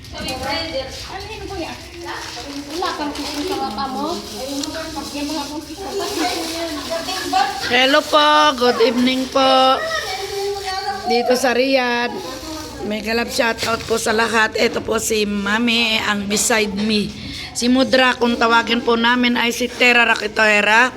Ano po yan? Wala kang kising sa mata mo. Yung mga kong kising. Hello po, good evening po. Dito sa Riyadh. May galap shoutout po sa lahat. Ito po si Mami, ang beside me. Si Mudra, kung tawagin po namin ay si Tera Rakitera.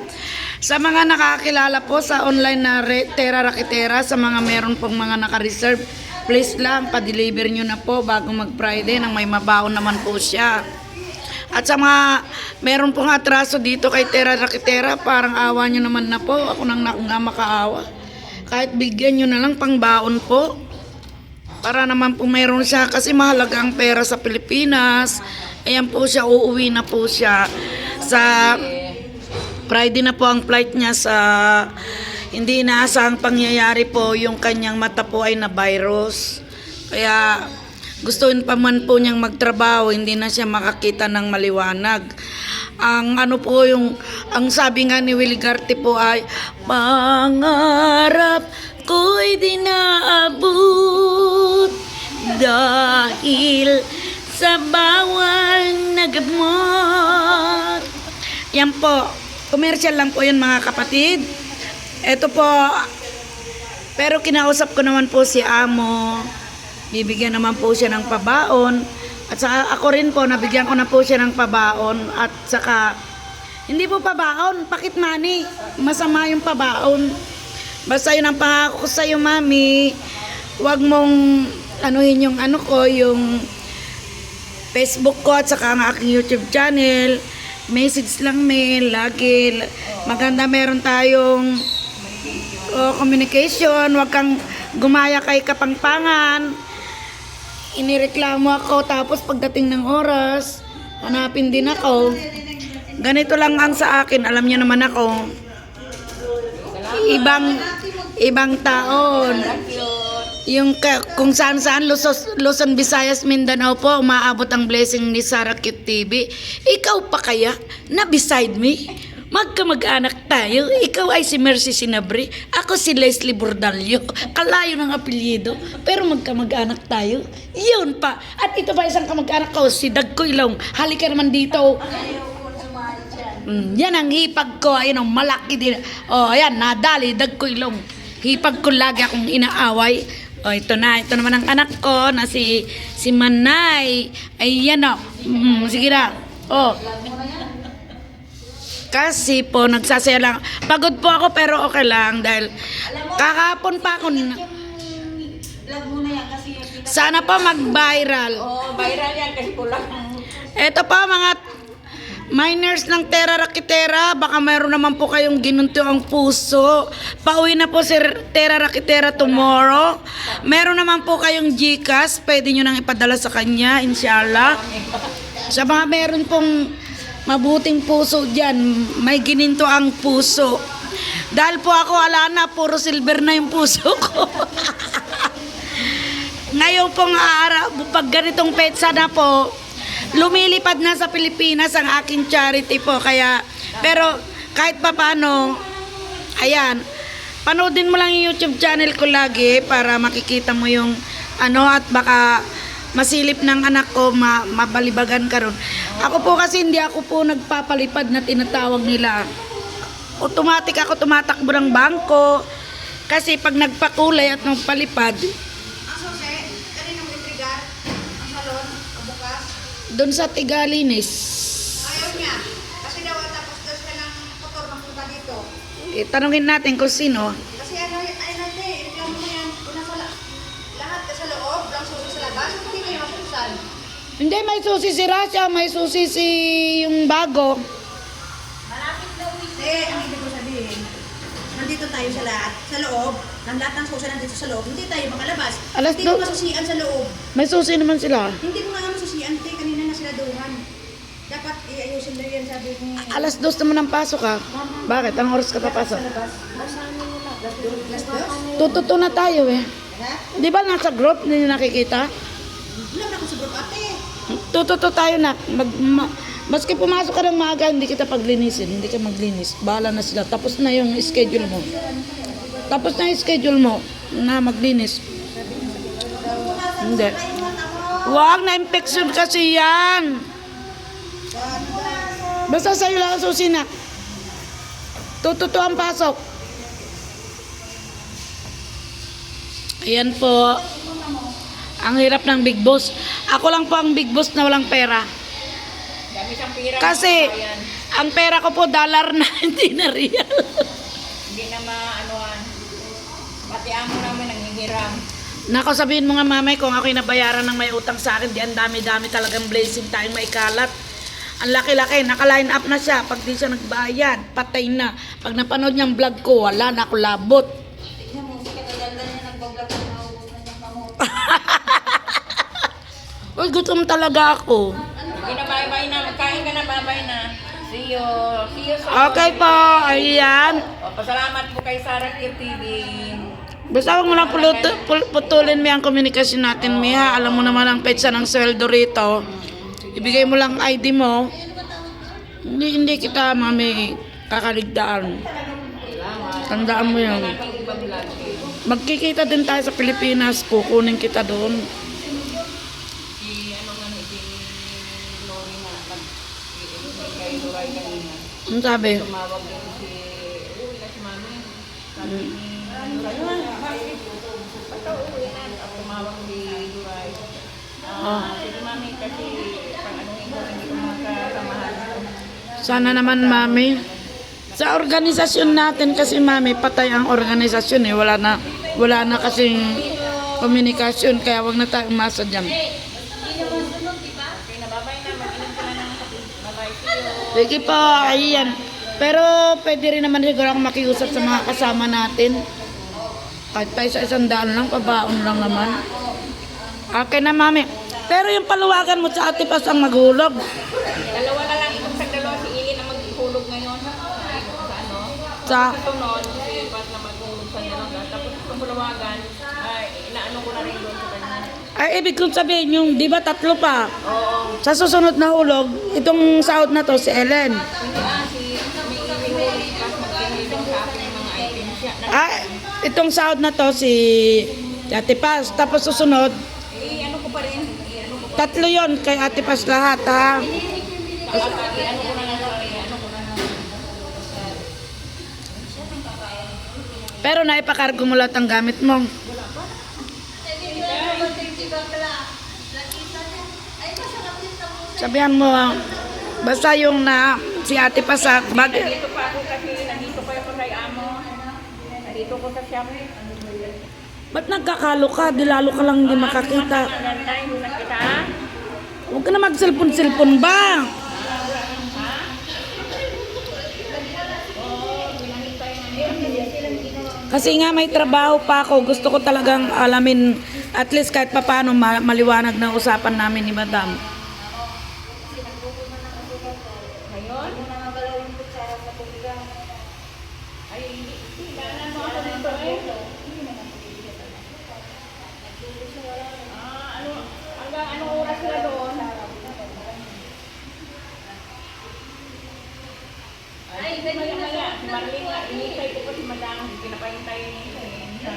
Sa mga nakakilala po sa online na Tera Rakitera, sa mga meron pong mga naka-reserve, please lang, pa-deliver nyo na po bago mag-Friday nang may mabaon naman po siya. At sa mga meron pong atraso dito kay Tera Rakitera, parang awa nyo naman na po. Ako nang nga makaawa. Kahit bigyan nyo na lang pang baon po. Para naman po meron siya kasi mahalaga ang pera sa Pilipinas. Ayan po siya, uuwi na po siya. Sa Friday na po ang flight niya sa hindi inaasahang pangyayari po yung kanyang mata po ay na virus. Kaya gustuin pa man po niyang magtrabaho, hindi na siya makakita ng maliwanag. Ang ano po yung, ang sabi nga ni Willie Garte po ay, pangarap ko'y di naabot dahil sa bawal na gamot. Yan po, commercial lang po yan mga kapatid. Ito po, pero kinausap ko naman po si Amo. Bibigyan naman po siya ng pabaon. At saka ako rin po, nabigyan ko na po siya ng pabaon. At saka, hindi po pabaon, pocket money. Masama yung pabaon. Basta yun ang pangako ko sa'yo, Mami. Huwag mong anuhin yung ano ko, yung Facebook ko at saka ang aking YouTube channel. Message lang, mail, lagi. Maganda meron tayong communication. Huwag kang gumaya kay Kapangpangan. Inireklamo ako, tapos pagdating ng oras, hanapin din ako. Ganito lang ang sa akin, alam niyo naman ako. Ibang taon. Yung kung saan Luzon, Visayas, Mindanao po, umaabot ang blessing ni Sarah Cute TV. Ikaw pa kaya na beside me? Magkamag-anak tayo. Ikaw ay si Mercy Sinabri. Ako si Leslie Bordalio. Kalayo ng apelyido. Pero magkamag-anak tayo. Yun pa. At ito pa isang kamag-anak ko, si Dagko Ilong. Halika naman dito. Yan ang hipag ko. Ayun ang malaki din. Oh, ayan, nadali, Dagko Ilong. Hipag ko lagi akong inaaway. Oh, ito na. Ito naman ang anak ko na si Manay. Ayan o. Sige na. Oh. Kasi po, nagsasaya lang. Pagod po ako pero okay lang dahil kakapon pa ako. Vlog mo na yan kasi Sana po mag-viral. oh, viral yan kasi kulang. Ito pa mga miners ng Tera Rakitera, baka mayroon naman po kayong ginunto ang puso. Pauwi na po si Tera Rakitera tomorrow. Meron naman po kayong GCash, pwede nyo nang ipadala sa kanya, inshallah. Sa mga meron pong mabuting puso dyan, may gininto ang puso. Dahil po ako alana, puro silver na yung puso ko. Ngayon pong araw, pag ganitong petsa na po, lumilipad na sa Pilipinas ang aking charity po. Kaya, pero kahit pa paano, ayan, panoodin mo lang yung YouTube channel ko lagi para makikita mo yung ano at baka masilip ng anak ko, mabalibagan ka ron. Ako po kasi hindi ako po nagpapalipad na tinatawag nila. Automatic ako tumatakbo ng bangko. Kasi pag nagpakulay at nagpalipad, doon sa Tigalinis. Ayaw niya. Kasi daw tapos daw siya ng motor magpunta dito. Tanungin natin kung sino. Kasi ano natin, reklamo mo yan. Una sa lahat sa loob, lang susi sa labas. Hindi kayo masusan. Hindi, may susi si Rasha, may susi si yung bago. Malapit daw hindi. Ang ibig ko sabihin, nandito tayo sa lahat, sa loob. Ang lahat ng susi nandito sa loob. Hindi tayo makalabas. Alas Hindi mo do- masusian sa loob. May susi naman sila. Hindi mo nga masusian, te. Kanina na sila duhan. Dapat iayusin na yan, sabi ni... Alas 2 naman ang pasok ha. Bakit? Anong oras ka papasok? Tututo na tayo eh. Ha? Di ba nasa group, hindi nyo nakikita? Wala na ako sa group, ate. Tututo tayo na. Maski pumasok ka ng maaga, hindi kita paglinisin. Hindi ka maglinis. Bahala na sila. Tapos na yung schedule mo. Na maglinis. Hindi. Wag, na-infection kasi yan. Basta sa'yo lang ang susinak. Tututo ang pasok. Ayan po. Ang hirap ng Big Boss. Ako lang po ang Big Boss na walang pera. Dami siyang pira. Kasi, ang pera ko po dollar na, hindi na real. Hindi na maanuan. Pati amo namin nanghihiram. Nako, sabihin mo nga mamay kung ako'y nabayaran ng may utang sa akin, di ang dami-dami talagang blessing tayong maikalat. Ang laki-laki, naka-line up na siya. Pag di siya nagbayad, patay na. Pag napanood niyang vlog ko, wala na ako labot. Tignan mo, si Kataganda niya nagbablog na naubos na niyang kamot. Uy, gutom talaga ako. Sige na, bye-bye na. Magkain ka na, bye-bye na. See you. See you soon. Okay po, ayan. O, pasalamat po kay Sarah Kier TV. Basta huwag mo lang putulin mo ang komunikasyon natin, Miha. Alam mo naman ang petsa ng sweldo rito. Ibigay mo lang ID mo. Hindi kita, mami, kakaligdaan. Tandaan mo yun. Magkikita din tayo sa Pilipinas. Kukunin kita doon. Si, ano nga, si Lori nga, kay Duray kanina. Ano sabi? Tumawag din si, uwi na si Mami. Sabi ni Duray, basta uwi na. Tumawag si Duray. Sige Mami, kasi pang ano hindi ko magkasamahan. Sana naman, mami. Sa organisasyon natin kasi, mami, patay ang organisasyon eh. Wala na kasing komunikasyon. Kaya wag na tayo umasa dyan. Okay, nababay na. Mag-inom ka na ng kape. Bye-bye. See you. Sige po, ayan. Pero pwede rin naman siguro ako makiusap sa mga kasama natin. Kahit pa isa-100 lang, pabaon lang naman. Okay na, mami. Pero yung paluwagan mo sa ate pas ang maghulog. Dalawa na lang itong sa dalawa. Si Ili na maghulog ngayon. Sa ano? Sa, Sa tunod, si Pat na maghulog sa dalawa. Tapos itong palawagan, ay inaano ko na rin doon sa kanya. ay ibig kong sabihin yung, di ba 3 pa? Oo. Sa susunod na hulog, itong sahod na to si Ellen. Hindi si may huli pas magpinilong sa akin yung mga items siya. Ay, itong sahod na to si Ate Paz. Tapos susunod, Ano ko pa rin. 3 yon kay Ate Paz lahat, ha? Ano ko na lang. Ano ko na lang. Pero naipakargo mo lahat ang gamit mo. Sabihan mo, basta yung na si Ate Paz sa bag. Nandito pa ako kasi nandito pa ako kay amo. Nandito ko sa shop. Ba't nagkakalo ka? Di lalo ka lang hindi makakita. Tayo nakita. Huwag ka na mag-cellphone ba? Kasi nga may trabaho pa ako. Gusto ko talagang alamin at least kahit papaano maliwanag na usapan namin ni Madam. Ngayon? Ay, hindi na ano ako dito eh. Hanggang anong oras sila doon? Ay, maya-maya. Si Marlene nga, initay ko pa si Madam. Pinapahintay niya.